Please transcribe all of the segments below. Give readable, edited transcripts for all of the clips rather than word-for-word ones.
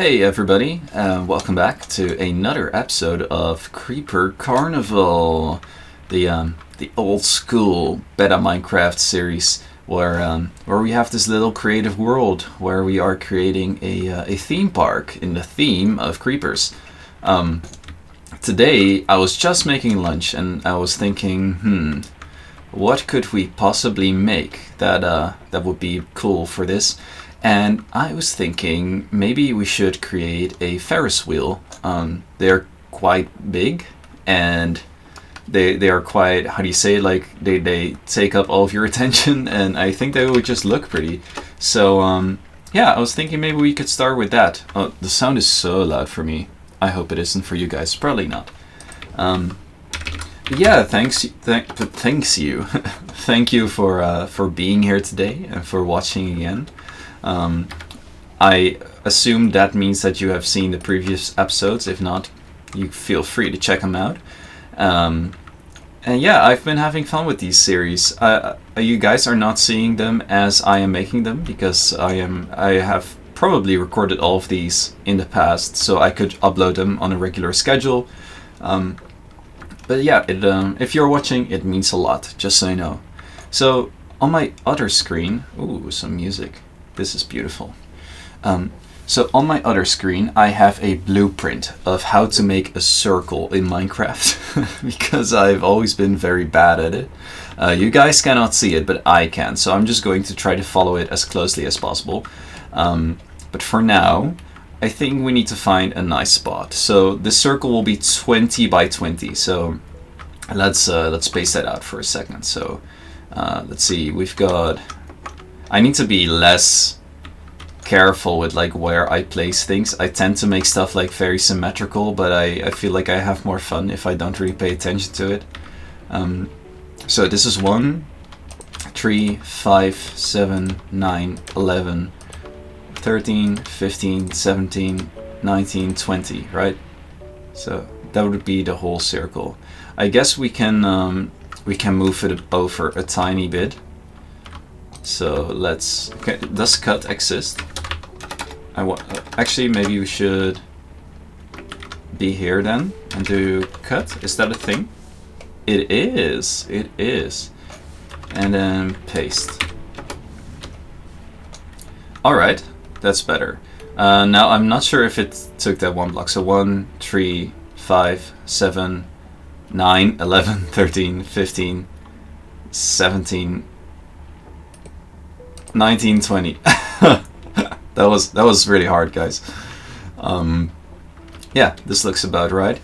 Hey everybody, welcome back to another episode of Creeper Carnaval, the old school beta Minecraft series where we have this little creative world where we are creating a theme park in the theme of creepers. Today I was just making lunch and I was thinking, what could we possibly make that would be cool for this? And I was thinking maybe we should create a Ferris wheel. They're quite big and they are quite, how do you say, like they take up all of your attention, and I think they would just look pretty. So yeah, I was thinking maybe we could start with that. Oh, the sound is so loud for me. I hope it isn't for you guys. Probably not. Yeah, thanks you. Thank you for being here today and for watching again. I assume that means that you have seen the previous episodes. If not, you feel free to check them out. And yeah, I've been having fun with these series. You guys are not seeing them as I am making them because I have probably recorded all of these in the past, so I could upload them on a regular schedule. But yeah, if you're watching, it means a lot, just so you know. So on my other screen, ooh, some music. This is beautiful. So on my other screen, I have a blueprint of how to make a circle in Minecraft because I've always been very bad at it. You guys cannot see it, but I can. So I'm just going to try to follow it as closely as possible. But for now, I think we need to find a nice spot. So the circle will be 20 by 20. So let's space that out for a second. So let's see. We've got. I need to be less careful with like where I place things. I tend to make stuff like very symmetrical, but I feel like I have more fun if I don't really pay attention to it. So this is 1, 3, 5, 7, 9, 11, 13, 15, 17, 19, 20, right? So that would be the whole circle. I guess we can move it over a tiny bit. So let's. Okay, does cut exist? Actually, maybe we should be here then and do cut. Is that a thing? It is. It is. And then paste. All right, that's better. Now I'm not sure if it took that one block. So 1, 3, 5, 7, 9, 11, 13, 15, 17. 19, 20. that was really hard, guys. Yeah, this looks about right.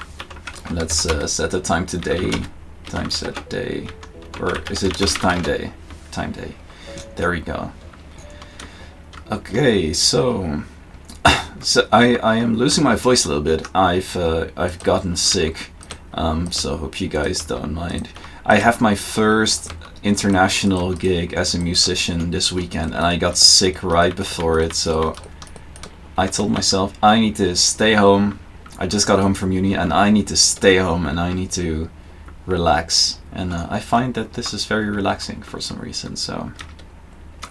Let's set the time to day. Time set day. Or is it just time day? Time day. There we go. Okay, so I am losing my voice a little bit. I've gotten sick. So hope you guys don't mind. I have my first international gig as a musician this weekend and I got sick right before it, so I told myself I need to stay home. I just got home from uni and I need to stay home and I need to relax, and I find that this is very relaxing for some reason. So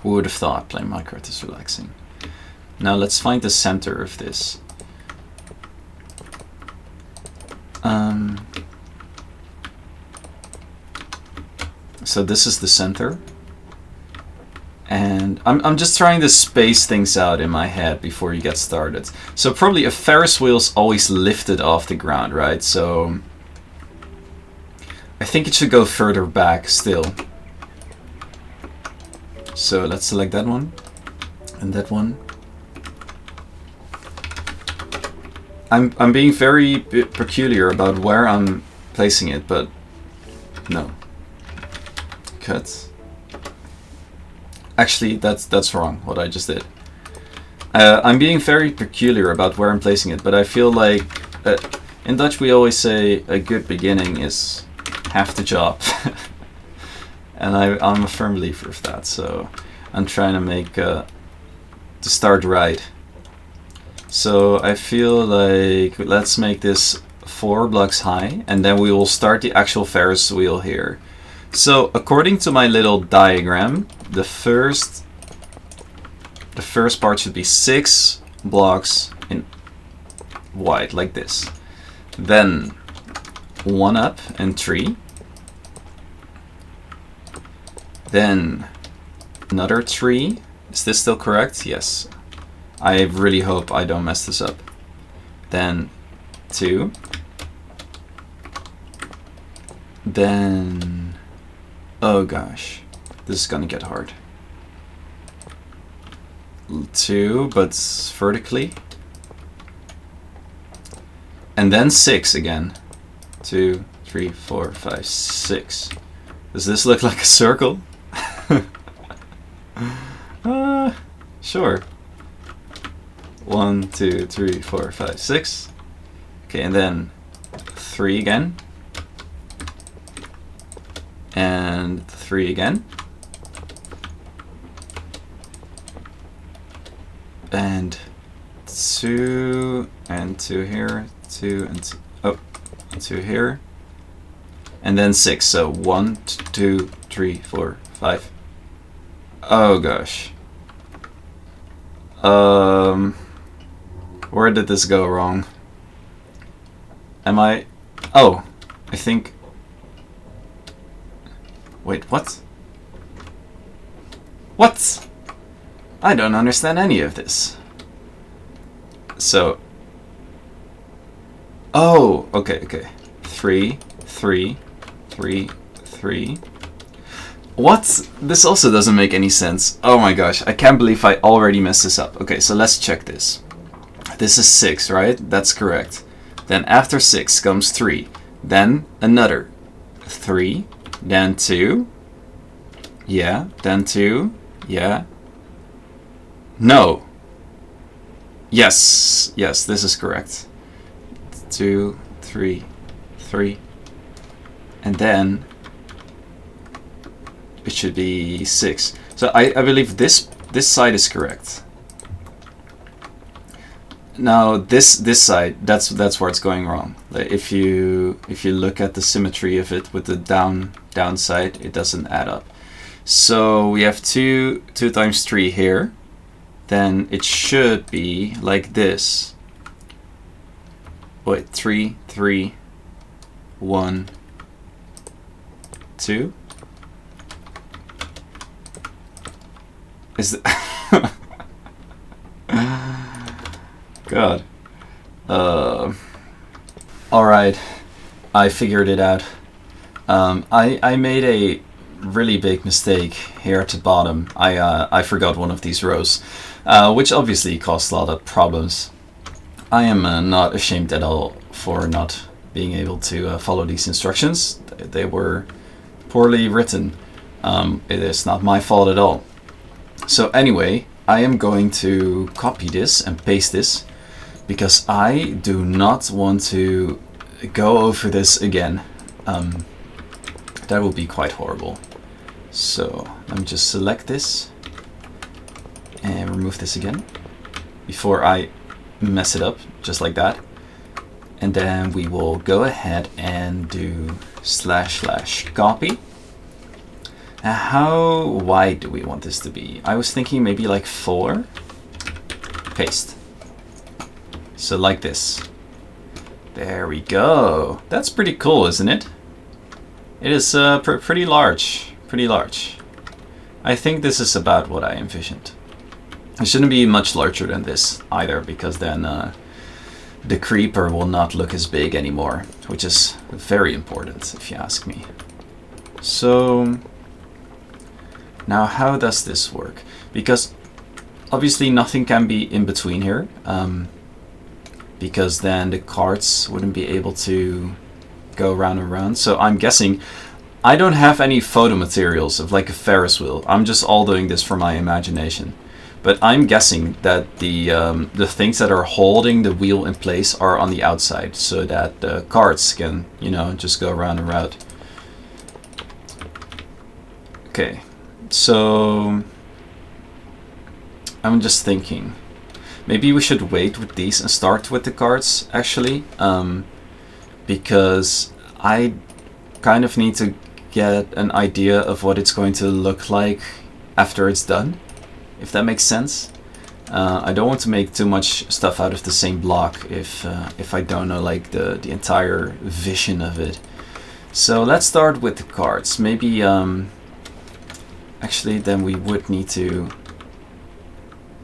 who would have thought playing Minecraft is relaxing? Now let's find the center of this. So this is the center, and I'm just trying to space things out in my head before you get started. So probably a Ferris wheel's always lifted off the ground, right? So I think it should go further back still. So let's select that one and that one. I'm being very peculiar about where I'm placing it, but no. Cut. Actually, that's wrong, what I just did. I'm being very peculiar about where I'm placing it, but I feel like in Dutch we always say a good beginning is half the job. And I'm a firm believer of that, so I'm trying to make to start right. So I feel like let's make this 4 blocks high, and then we will start the actual Ferris wheel here. So according to my little diagram, the first part should be 6 blocks in wide, like this. Then 1 up and 3. Then another 3. Is this still correct? Yes. I really hope I don't mess this up. Then 2. Then, oh gosh, this is gonna get hard. 2, but vertically. And then 6 again. 2, 3, 4, 5, 6. Does this look like a circle? Sure. 1, 2, 3, 4, 5, 6. Okay, and then 3 again. And 3 again. And 2 and 2 here. 2 and 2. Oh, and 2 here. And then 6. So 1, 2, 3, 4, 5. Oh gosh. Where did this go wrong? Am I... Oh, I think... Wait, what? What? I don't understand any of this. So... Oh, okay. 3, 3, 3, 3. What? This also doesn't make any sense. Oh my gosh, I can't believe I already messed this up. Okay, so let's check this. This is 6, right? That's correct. Then after 6 comes 3. Then another 3. Then 2. Yeah. Then 2. Yeah. No. Yes. Yes, this is correct. 2, 3, 3. And then it should be 6. So I believe this side is correct. Now this side, that's where it's going wrong. Like if you look at the symmetry of it with the downside, it doesn't add up. So we have 2 times 3 here. Then it should be like this. Wait, 3, 3, 1, 2. Is it? God. Alright, I figured it out. I made a really big mistake here at the bottom. I forgot one of these rows, which obviously caused a lot of problems. I am not ashamed at all for not being able to follow these instructions. They were poorly written. It is not my fault at all. So anyway, I am going to copy this and paste this because I do not want to go over this again. That will be quite horrible. So let me just select this and remove this again before I mess it up, just like that. And then we will go ahead and do / copy. Now, how wide do we want this to be? I was thinking maybe like 4. Paste. So like this. There we go. That's pretty cool, isn't it? It is pretty large. Pretty large. I think this is about what I envisioned. It shouldn't be much larger than this either, because then the creeper will not look as big anymore, which is very important if you ask me. So now how does this work? Because obviously nothing can be in between here, because then the carts wouldn't be able to go round and round. So I'm guessing I don't have any photo materials of like a Ferris wheel. I'm just all doing this for my imagination. But I'm guessing that the things that are holding the wheel in place are on the outside, so that the carts can, you know, just go round and round. Okay, so I'm just thinking, maybe we should wait with these and start with the carts actually, because I kind of need to get an idea of what it's going to look like after it's done, if that makes sense. I don't want to make too much stuff out of the same block if I don't know like the entire vision of it. So let's start with the cards. Maybe actually then we would need to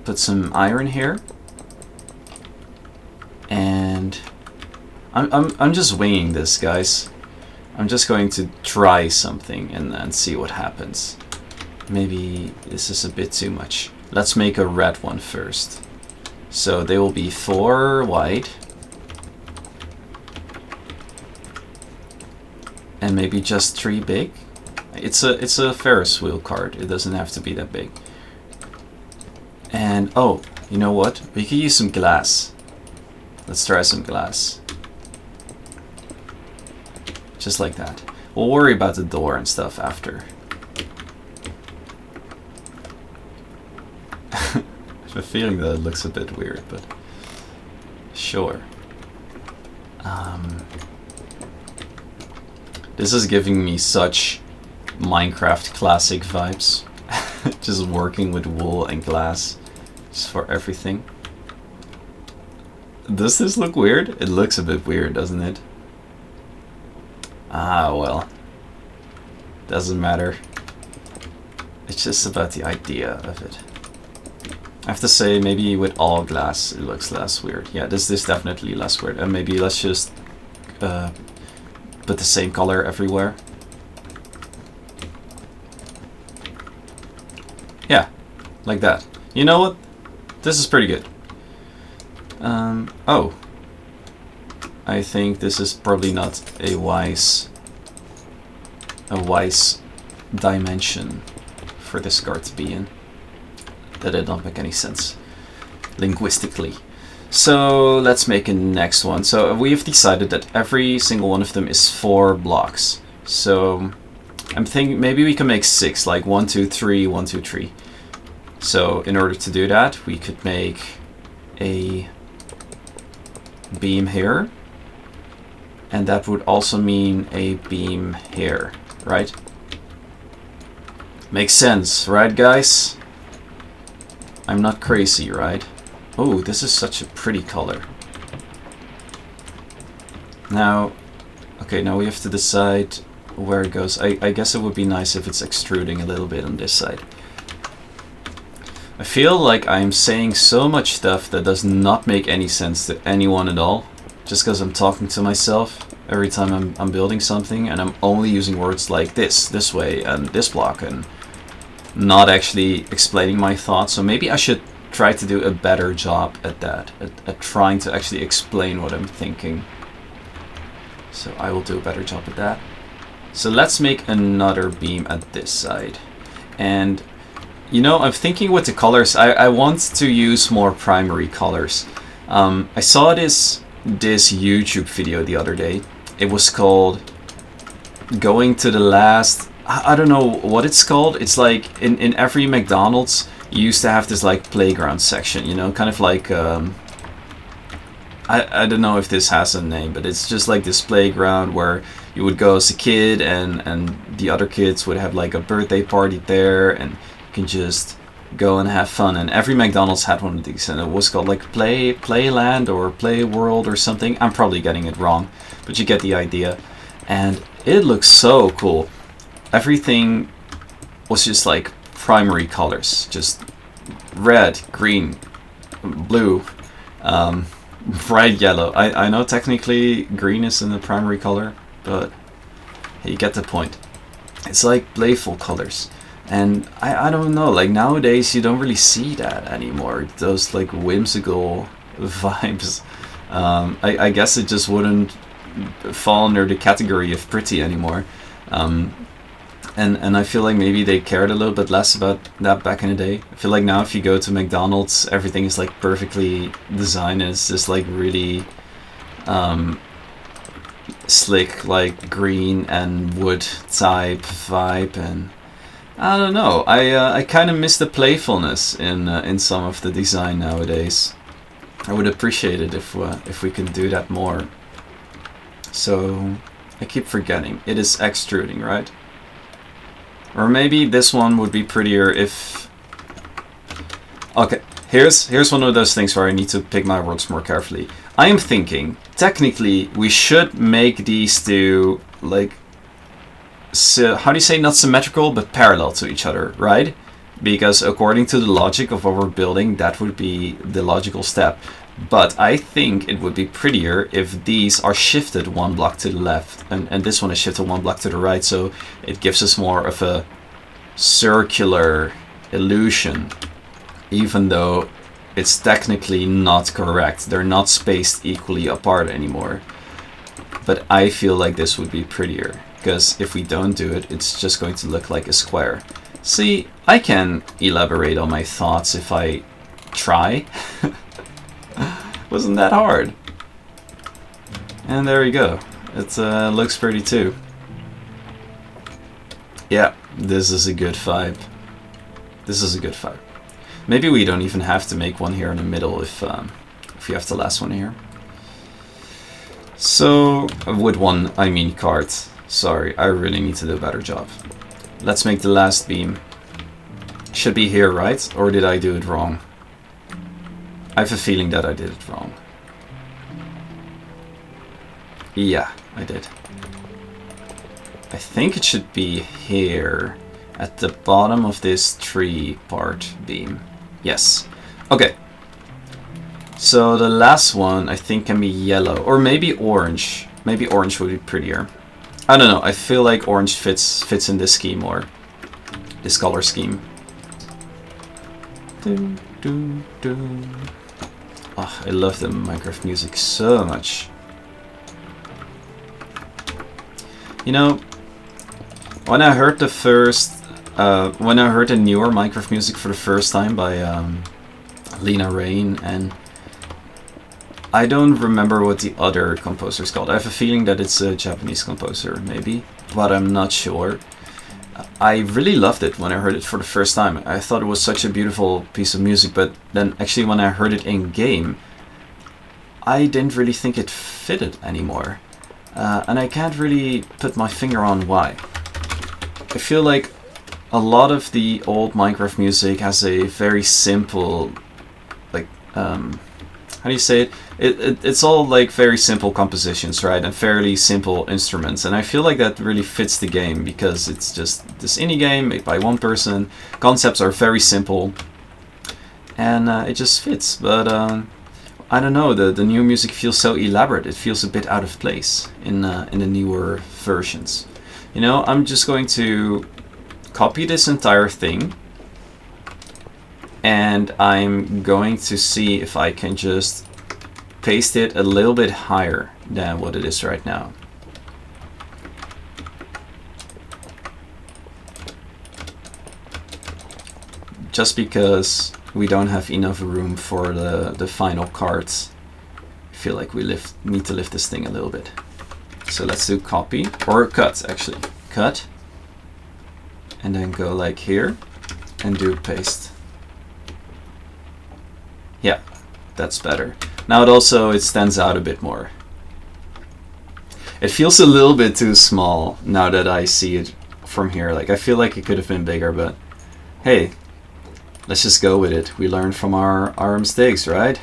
put some iron here. And I'm just winging this, guys. I'm just going to try something and see what happens. Maybe this is a bit too much. Let's make a red one first. So they will be 4 wide. And maybe just 3 big. It's a Ferris wheel card. It doesn't have to be that big. And oh, you know what? We could use some glass. Let's try some glass. Just like that. We'll worry about the door and stuff after. I have a feeling that it looks a bit weird, but sure. This is giving me such Minecraft classic vibes. Just working with wool and glass just for everything. Does this look weird? It looks a bit weird, doesn't it? Ah, well. Doesn't matter. It's just about the idea of it. I have to say, maybe with all glass it looks less weird. Yeah, this is definitely less weird. And maybe let's just put the same color everywhere. Yeah, like that. You know what? This is pretty good. Oh. I think this is probably not a wise dimension for this card to be in. That did not make any sense linguistically. So let's make a next one. So we have decided that every single one of them is 4 blocks. So I'm thinking maybe we can make 6, like 1, 2, 3, 1, 2, 3. So in order to do that, we could make a beam here. And that would also mean a beam here, right? Makes sense, right, guys? I'm not crazy, right? Oh, this is such a pretty color. Now, okay, now we have to decide where it goes. I guess it would be nice if it's extruding a little bit on this side. I feel like I'm saying so much stuff that does not make any sense to anyone at all. Just because I'm talking to myself every time I'm building something, and I'm only using words like this way, and this block, and not actually explaining my thoughts. So maybe I should try to do a better job at that, at trying to actually explain what I'm thinking. So I will do a better job at that. So let's make another beam at this side. And you know, I'm thinking with the colors, I want to use more primary colors. I saw this YouTube video the other day. It was called Going to the Last... I don't know what it's called. It's like in every McDonald's you used to have this like playground section, you know, kind of like I don't know if this has a name, but it's just like this playground where you would go as a kid and the other kids would have like a birthday party there, and you can just go and have fun. And every McDonald's had one of these, and it was called like Playland or Play World or something. I'm probably getting it wrong, but you get the idea. And it looks so cool. Everything was just like primary colors, just red, green, blue, bright yellow. I know technically green is in the primary color, but you get the point. It's like playful colors. And I don't know, like nowadays you don't really see that anymore, those like whimsical vibes. I guess it just wouldn't fall under the category of pretty anymore. And I feel like maybe they cared a little bit less about that back in the day. I feel like now if you go to McDonald's, everything is like perfectly designed, and it's just like really slick, like green and wood type vibe. And I don't know, I kind of miss the playfulness in some of the design nowadays. I would appreciate it if we can do that more. So I keep forgetting, it is extruding, right? Or maybe this one would be prettier if... Okay, Here's one of those things where I need to pick my words more carefully. I am thinking, technically, we should make these two, like, so, how do you say, not symmetrical, but parallel to each other, right? Because according to the logic of what we're building, that would be the logical step. But I think it would be prettier if these are shifted one block to the left, and this one is shifted one block to the right, so it gives us more of a circular illusion, even though it's technically not correct. They're not spaced equally apart anymore. But I feel like this would be prettier, because if we don't do it, it's just going to look like a square. See, I can elaborate on my thoughts if I try. Wasn't that hard. And there we go. It looks pretty too. Yeah, this is a good vibe. This is a good vibe. Maybe we don't even have to make one here in the middle if you have the last one here. So, with one, I mean cards. Sorry, I really need to do a better job. Let's make the last beam. Should be here, right? Or did I do it wrong? I have a feeling that I did it wrong. Yeah, I did. I think it should be here, at the bottom of this 3-part beam. Yes. Okay. So the last one I think can be yellow, or maybe orange. Maybe orange would be prettier. I don't know. I feel like orange fits in this scheme more. This color scheme. Doo, doo, doo. Oh, I love the Minecraft music so much. You know, when I heard the newer Minecraft music for the first time by Lena Rain, and I don't remember what the other composer is called. I have a feeling that it's a Japanese composer, maybe, but I'm not sure. I really loved it when I heard it for the first time. I thought it was such a beautiful piece of music, but then actually when I heard it in game, I didn't really think it fitted anymore. And I can't really put my finger on why. I feel like a lot of the old Minecraft music has a very simple, like, how do you say it? It's all like very simple compositions, right? And fairly simple instruments. And I feel like that really fits the game because it's just this indie game made by one person. Concepts are very simple. And it just fits. But I don't know, the new music feels so elaborate. It feels a bit out of place in the newer versions. You know, I'm just going to copy this entire thing. And I'm going to see if I can just paste it a little bit higher than what it is right now. Just because we don't have enough room for the final cards. I feel like we need to lift this thing a little bit. So let's do copy, or cut actually. Cut. And then go like here and do paste. Yeah, that's better. Now it stands out a bit more. It feels a little bit too small now that I see it from here. Like, I feel like it could have been bigger, but hey, let's just go with it. We learn from our mistakes, right?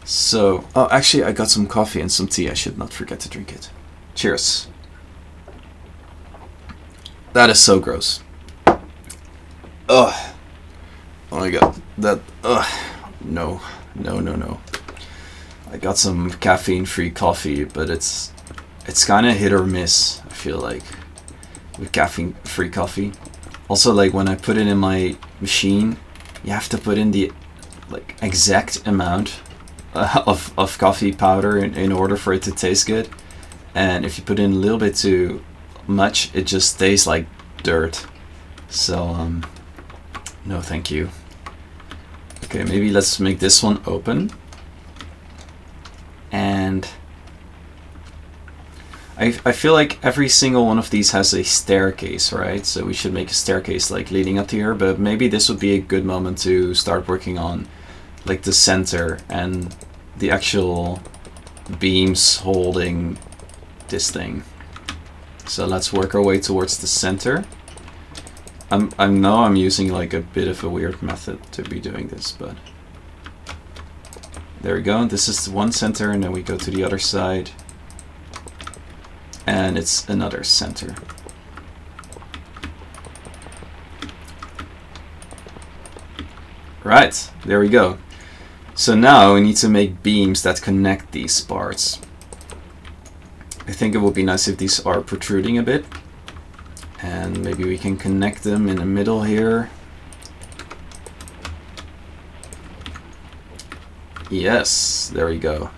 So, oh, actually I got some coffee and some tea. I should not forget to drink it. Cheers. That is so gross. Ugh. Oh my god, that, no. I got some caffeine-free coffee, but it's kind of hit or miss, I feel like, with caffeine-free coffee. Also, like, when I put it in my machine, you have to put in the, like, exact amount of coffee powder in order for it to taste good. And if you put in a little bit too much, it just tastes like dirt. So, no thank you. Okay, maybe let's make this one open. And I feel like every single one of these has a staircase, right? So we should make a staircase like leading up to here, but maybe this would be a good moment to start working on like the center and the actual beams holding this thing. So let's work our way towards the center. I know I'm using like a bit of a weird method to be doing this, but there we go. This is one center, and then we go to the other side, and it's another center. Right, there we go. So now we need to make beams that connect these parts. I think it would be nice if these are protruding a bit. And maybe we can connect them in the middle here. Yes, there we go.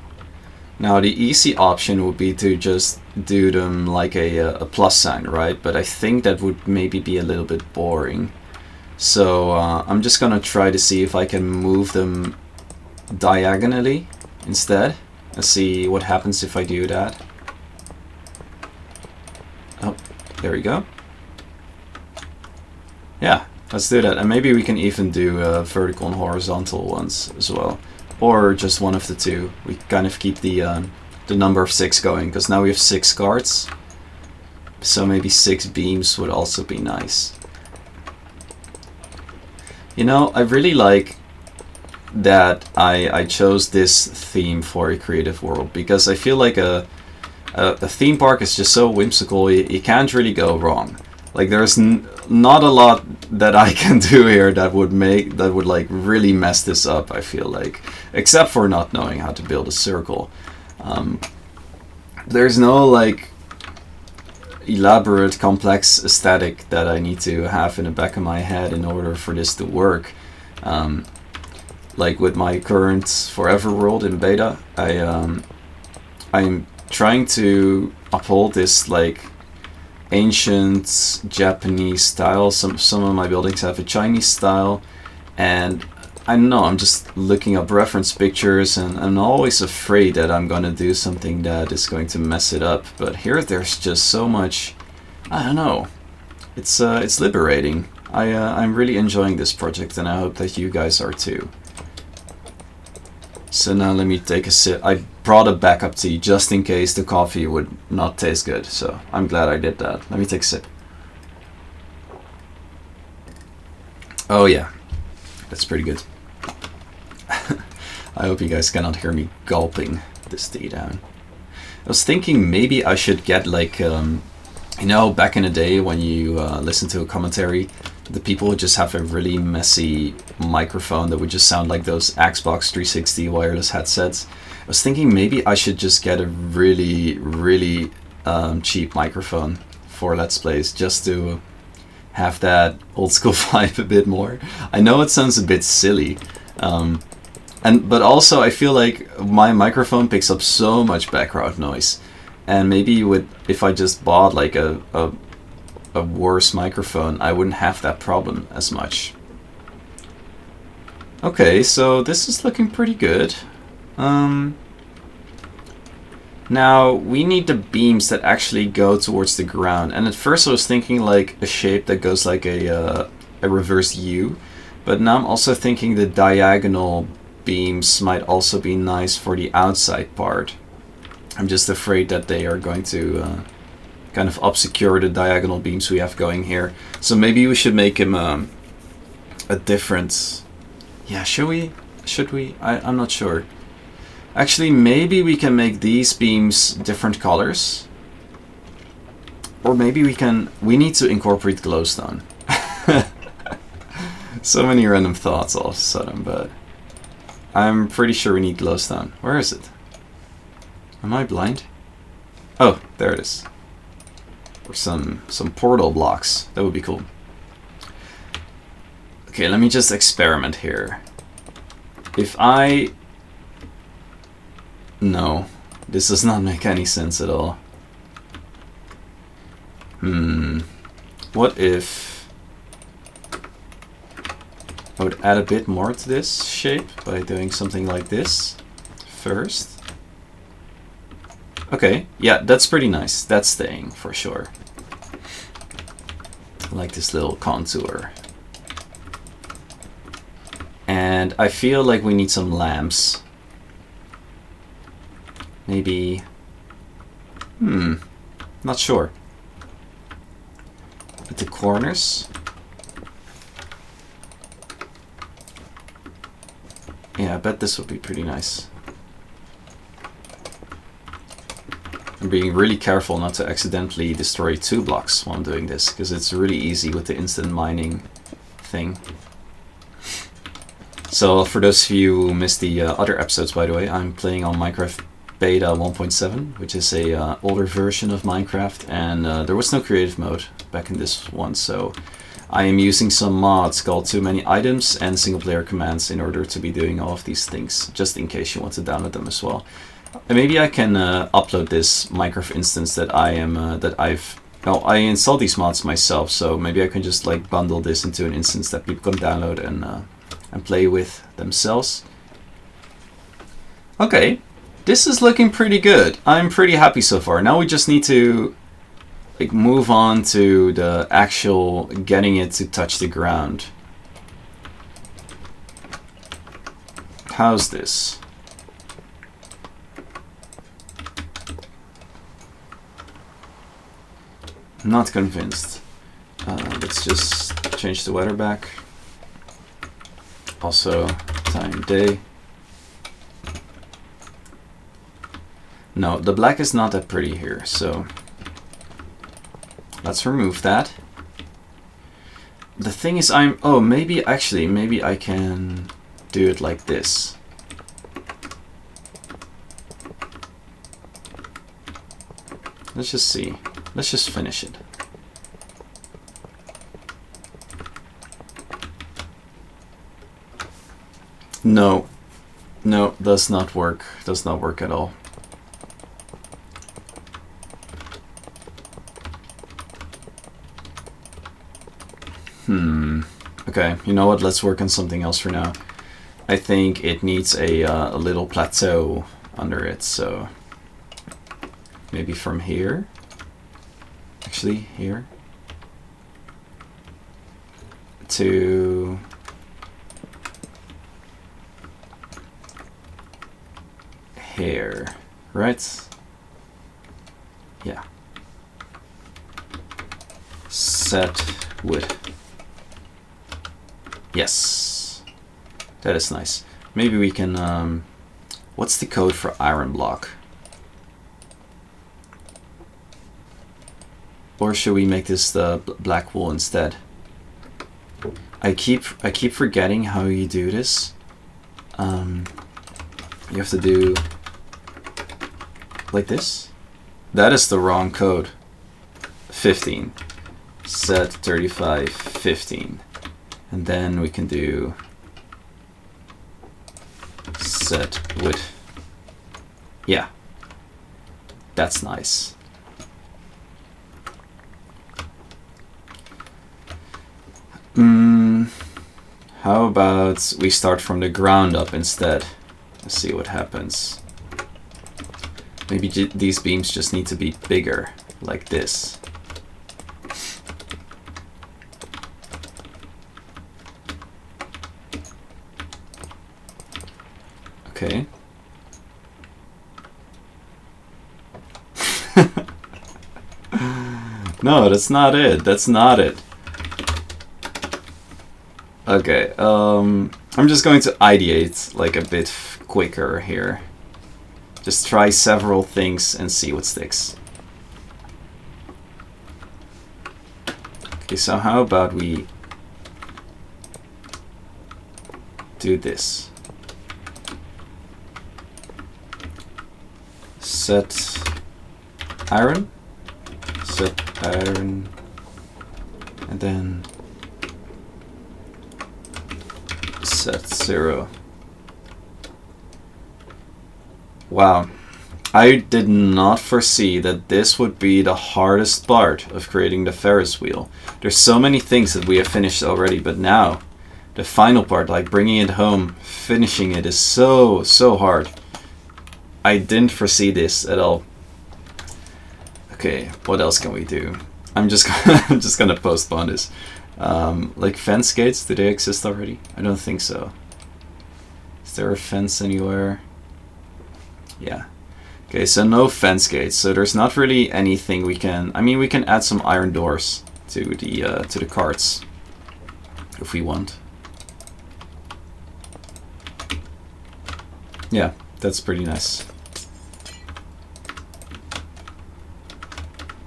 Now the easy option would be to just do them like a plus sign, right? But I think that would maybe be a little bit boring. So I'm just gonna try to see if I can move them diagonally instead. Let's see what happens if I do that. Oh, there we go. Yeah, let's do that. And maybe we can even do vertical and horizontal ones as well. Or just one of the two. We kind of keep the number of 6 going, because now we have 6 cards. So maybe 6 beams would also be nice. You know, I really like that I chose this theme for a creative world, because I feel like a theme park is just so whimsical, you can't really go wrong. Like there's not a lot that I can do here that would like really mess this up, I feel like, except for not knowing how to build a circle. There's no like elaborate, complex aesthetic that I need to have in the back of my head in order for this to work. Like with my current Forever world in beta, I'm trying to uphold this like ancient Japanese style. Some of my buildings have a Chinese style, and I don't know, I'm just looking up reference pictures, and I'm always afraid that I'm gonna do something that is going to mess it up. But here there's just so much, I don't know, it's liberating. I'm really enjoying this project, and I hope that you guys are too. So now let me take a sip. I brought a backup tea just in case the coffee would not taste good, so I'm glad I did that. Let me take a sip. Oh yeah, that's pretty good. I hope you guys cannot hear me gulping this tea down. I was thinking maybe I should get like, you know, back in the day when you listen to a commentary, the people would just have a really messy microphone that would just sound like those Xbox 360 wireless headsets. I was thinking maybe I should just get a really, really cheap microphone for Let's Plays, just to have that old school vibe a bit more. I know it sounds a bit silly, but also I feel like my microphone picks up so much background noise, and maybe if I just bought like a worse microphone, I wouldn't have that problem as much. Okay, so this is looking pretty good. Now we need the beams that actually go towards the ground, and at first I was thinking like a shape that goes like a reverse U, but now I'm also thinking the diagonal beams might also be nice for the outside part. I'm just afraid that they are going to kind of obscure the diagonal beams we have going here. So maybe we should make him a different... Yeah, should we? I'm not sure. Actually, maybe we can make these beams different colors. Or maybe we need to incorporate glowstone. So many random thoughts all of a sudden, but I'm pretty sure we need glowstone. Where is it? Am I blind? Oh, there it is. Or some portal blocks. That would be cool. Okay, let me just experiment here. If I... No, this does not make any sense at all. What if I would add a bit more to this shape by doing something like this first? Okay, yeah, that's pretty nice. That's staying for sure. I like this little contour. And I feel like we need some lamps. Maybe... not sure. At the corners? Yeah, I bet this would be pretty nice. I'm being really careful not to accidentally destroy 2 blocks while I'm doing this, because it's really easy with the instant mining thing. So for those of you who missed the other episodes, by the way, I'm playing on Minecraft Beta 1.7, which is a older version of Minecraft, and there was no creative mode back in this one, so I am using some mods called Too Many Items and single player commands in order to be doing all of these things, just in case you want to download them as well. And maybe I can upload this Minecraft instance that I installed these mods myself, so maybe I can just like bundle this into an instance that people can download and play with themselves. Okay, this is looking pretty good. I'm pretty happy so far. Now we just need to like move on to the actual getting it to touch the ground. How's this? Not convinced. Let's just change the weather back. Also, time day. No, the black is not that pretty here, so let's remove that. The thing is, oh, maybe I can do it like this. Let's just see. Let's just finish it. No, does not work. Does not work at all. Okay, you know what? Let's work on something else for now. I think it needs a little plateau under it, so maybe from here. Actually, here to here, right? Yeah. Set width. Yes, that is nice. Maybe we can. What's the code for iron block? Or should we make this the black wool instead? I keep forgetting how you do this. You have to do like this. That is the wrong code. 15. Set 35 15. And then we can do set width. Yeah. That's nice. How about we start from the ground up instead? Let's see what happens. Maybe these beams just need to be bigger, like this. Okay. No, that's not it. That's not it. Okay, I'm just going to ideate like a bit quicker here. Just try several things and see what sticks. Okay, so how about we do this? Set iron, and then set 0. Wow, I did not foresee that this would be the hardest part of creating the Ferris wheel. There's so many things that we have finished already, but now the final part, like bringing it home, finishing it, is so hard. I didn't foresee this at all. Okay, what else can we do? I'm just gonna postpone this. Like fence gates, do they exist already? I don't think so. Is there a fence anywhere? Yeah. Okay, so no fence gates. So there's not really anything we can. I mean, we can add some iron doors to the carts if we want. Yeah, that's pretty nice.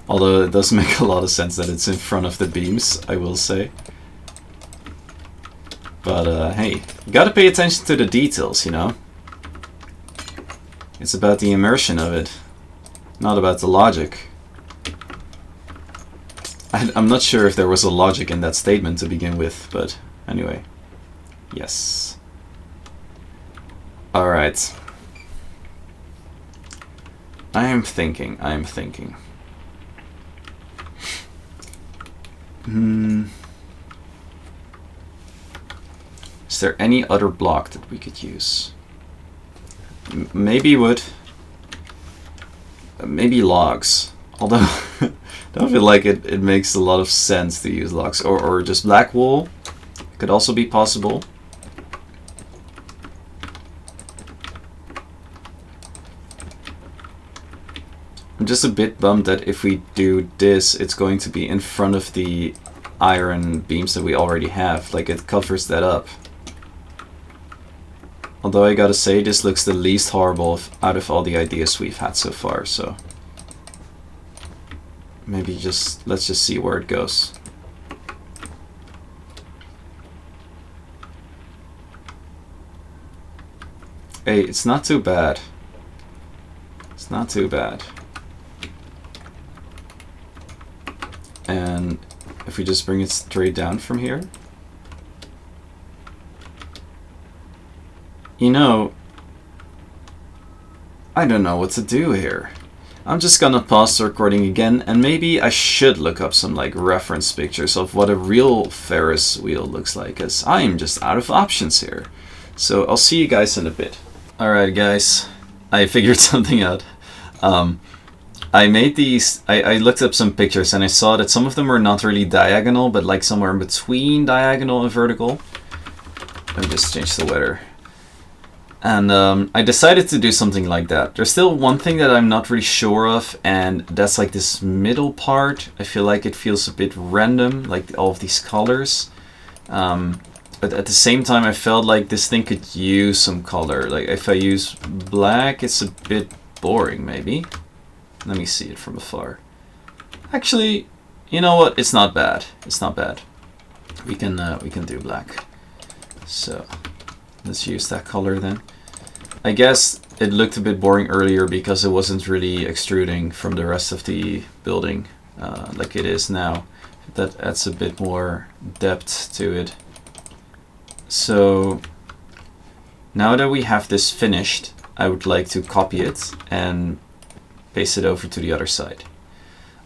Although it does make a lot of sense that it's in front of the beams, I will say. But hey, you gotta pay attention to the details, you know? It's about the immersion of it, not about the logic. I'm not sure if there was a logic in that statement to begin with, but anyway. Yes. Alright. I am thinking. Is there any other block that we could use? Maybe wood. Maybe logs. Although, I don't feel like it makes a lot of sense to use logs. Or just black wool. Could also be possible. I'm just a bit bummed that if we do this, it's going to be in front of the iron beams that we already have. Like, it covers that up. Although I gotta say, this looks the least horrible out of all the ideas we've had so far, so... maybe let's just see where it goes. Hey, it's not too bad. It's not too bad. And if we just bring it straight down from here. You know, I don't know what to do here. I'm just gonna pause the recording again, and maybe I should look up some like reference pictures of what a real Ferris wheel looks like, as I am just out of options here. So I'll see you guys in a bit. Alright guys, I figured something out. I made these, I looked up some pictures and I saw that some of them were not really diagonal, but like somewhere in between diagonal and vertical. Let me just change the weather. And I decided to do something like that. There's still one thing that I'm not really sure of, and that's like this middle part. I feel like it feels a bit random, like all of these colors. But at the same time, I felt like this thing could use some color. Like if I use black, it's a bit boring maybe. Let me see it from afar. Actually, you know what? It's not bad. It's not bad. We can do black. So let's use that color then. I guess it looked a bit boring earlier because it wasn't really extruding from the rest of the building like it is now. That adds a bit more depth to it. So now that we have this finished, I would like to copy it and paste it over to the other side.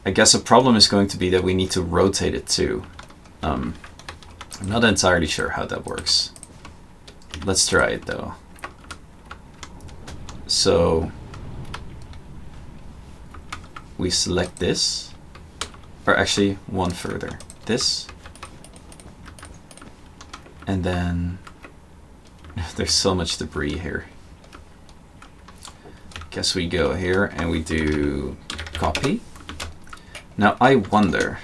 I guess a problem is going to be that we need to rotate it too. I'm not entirely sure how that works. Let's try it though. So we select this, or actually one further, this, and then there's so much debris here. Guess we go here and we do copy. Now I wonder,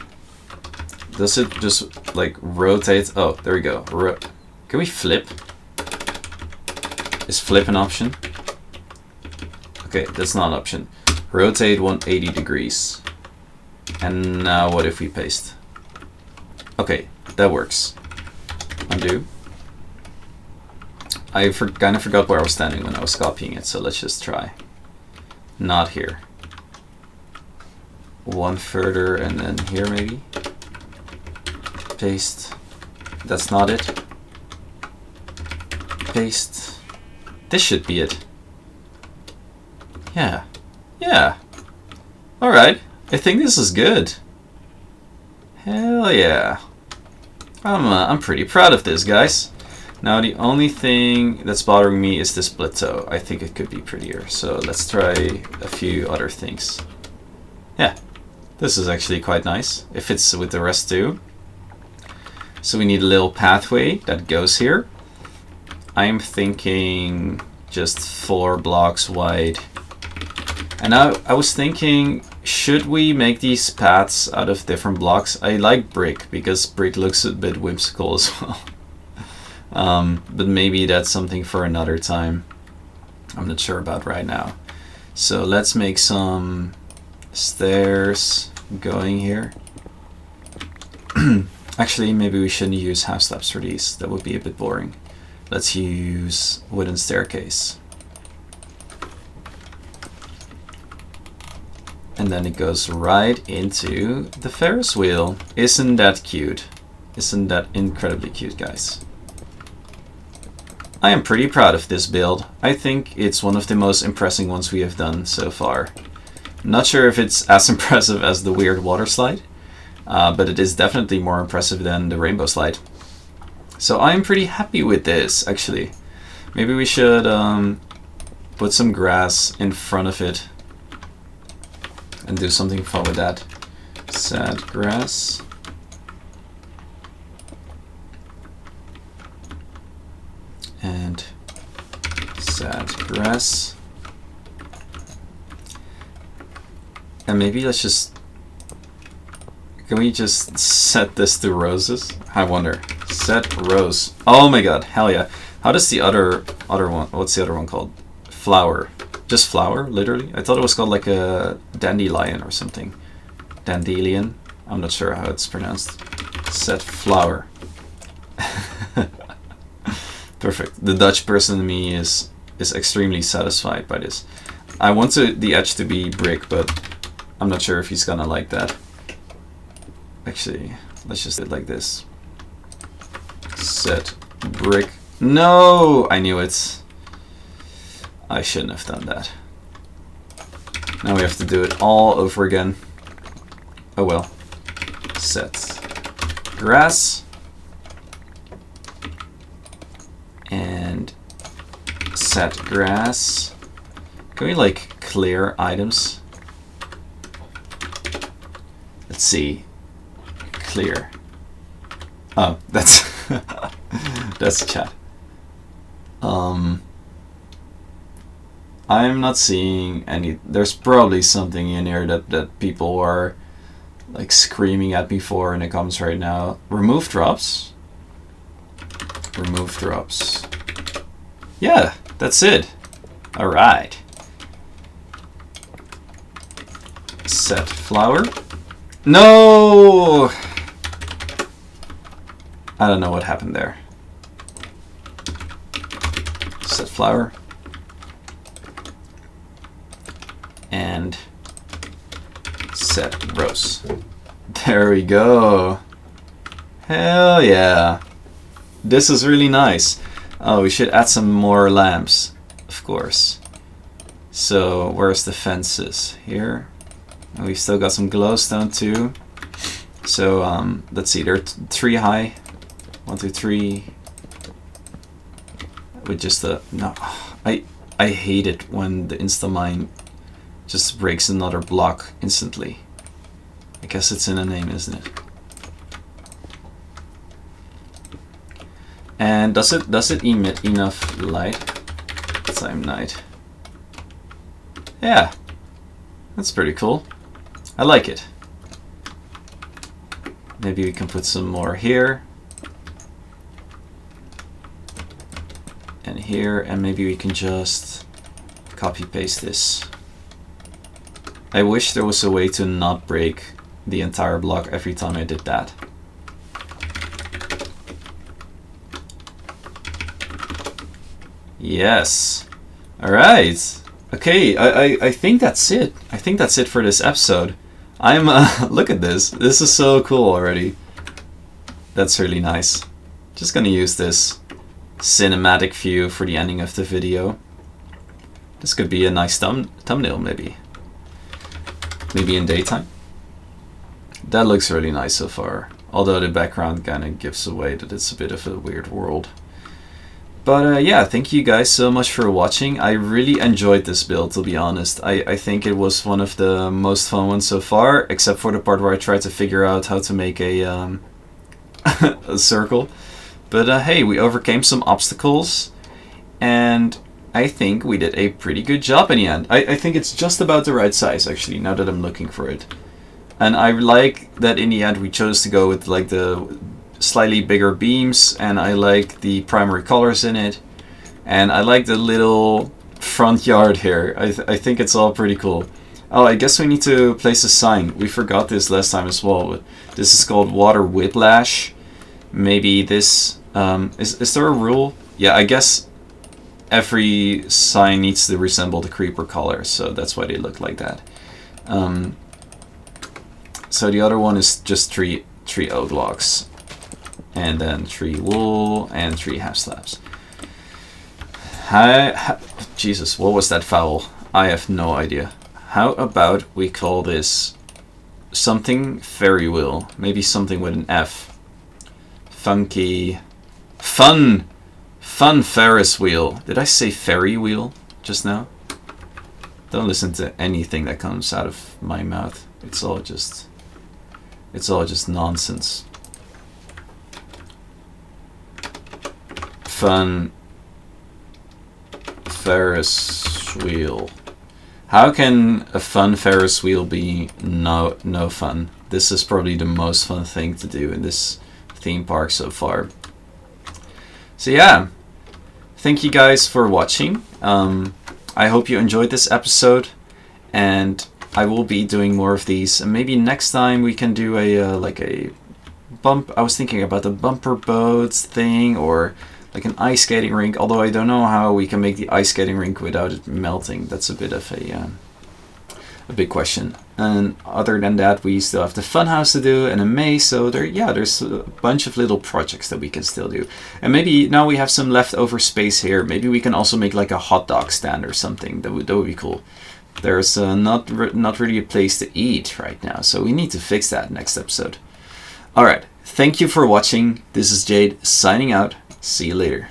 does it just like rotate? Oh, there we go. Can we flip? Is flip an option? Okay, that's not an option. Rotate 180 degrees. And now what if we paste? Okay, that works. Undo. I kind of forgot where I was standing when I was copying it, so let's just try. Not here. One further and then here maybe. Paste. That's not it. Paste. This should be it. Yeah. Yeah. Alright. I think this is good. Hell yeah. I'm pretty proud of this, guys. Now the only thing that's bothering me is this plateau. I think it could be prettier. So let's try a few other things. Yeah. This is actually quite nice. It fits with the rest too. So we need a little pathway that goes here. I'm thinking just 4 blocks wide. And now I was thinking, should we make these paths out of different blocks? I like brick because brick looks a bit whimsical as well. But maybe that's something for another time. I'm not sure about right now. So let's make some stairs going here. Actually, maybe we shouldn't use half slabs for these. That would be a bit boring. Let's use wooden staircase. And then it goes right into the Ferris wheel. Isn't that cute? Isn't that incredibly cute, guys? I am pretty proud of this build. I think it's one of the most impressive ones we have done so far. Not sure if it's as impressive as the weird water slide, but it is definitely more impressive than the rainbow slide. So I'm pretty happy with this, actually. Maybe we should put some grass in front of it and do something fun with that. Sad grass. And sad grass. And maybe let's just... Can we just set this to roses? I wonder. Set rose. Oh my god, hell yeah. How does the other one... What's the other one called? Flower. Just flower, literally? I thought it was called like a dandelion or something. Dandelion. I'm not sure how it's pronounced. Set flower. Perfect. The Dutch person in me is extremely satisfied by this. I want the edge to be brick, but I'm not sure if he's gonna like that. Actually, let's just do it like this. Set brick. No! I knew it. I shouldn't have done that. Now we have to do it all over again. Oh well. Set grass. And set grass. Can we like clear items? Let's see. Clear. Oh, that's that's chat. I'm not seeing any. There's probably something in here that people are like screaming at me for in the comments right now. Remove drops. Remove drops. Yeah, that's it. All right. Set flower. No! I don't know what happened there. Set flower. And set rose. There we go. Hell yeah. This is really nice. Oh, we should add some more lamps, of course. So, where's the fences? Here. And we've still got some glowstone too. So, let's see, they're 3 high. 1, 2, 3. With just a... No, I hate it when the Instamine just breaks another block instantly. I guess it's in the name, isn't it? And does it emit enough light? Time night. Yeah, that's pretty cool. I like it. Maybe we can put some more here. And here, and maybe we can just copy paste this. I wish there was a way to not break the entire block every time I did that. Yes. Alright. Okay, I think that's it. I think that's it for this episode. I'm, look at this. This is so cool already. That's really nice. Just gonna use this cinematic view for the ending of the video. This could be a nice thumbnail, maybe. Maybe in daytime. That looks really nice so far. Although the background kind of gives away that it's a bit of a weird world. But yeah, thank you guys so much for watching. I really enjoyed this build, to be honest. I think it was one of the most fun ones so far, except for the part where I tried to figure out how to make a, a circle. But hey, we overcame some obstacles, and I think we did a pretty good job in the end. I think it's just about the right size, actually, now that I'm looking for it. And I like that in the end we chose to go with like the slightly bigger beams, and I like the primary colors in it, and I like the little front yard here. I think it's all pretty cool. Oh, I guess we need to place a sign. We forgot this last time as well. But this is called water whiplash. Maybe this... is there a rule? Yeah, I guess every sign needs to resemble the creeper color, so that's why they look like that. So the other one is just three oak logs. And then 3 wool and 3 half slabs. Jesus, what was that foul? I have no idea. How about we call this something fairy wheel? Maybe something with an F. Funky... Fun Ferris wheel. Did I say fairy wheel just now? Don't listen to anything that comes out of my mouth. It's all just nonsense. Fun Ferris wheel. How can a fun Ferris wheel be no fun? This is probably the most fun thing to do in this theme park so far. So yeah, thank you guys for watching. I hope you enjoyed this episode, and I will be doing more of these. And maybe next time we can do a like a bump. I was thinking about the bumper boats thing, or like an ice skating rink, although I don't know how we can make the ice skating rink without it melting. That's a bit of a big question. And other than that, we still have the funhouse to do and a maze, so there's a bunch of little projects that we can still do. And maybe now we have some leftover space here, maybe we can also make like a hot dog stand or something. That would be cool. There's not really a place to eat right now, so we need to fix that next episode. Alright, thank you for watching. This is Jade signing out. See you later.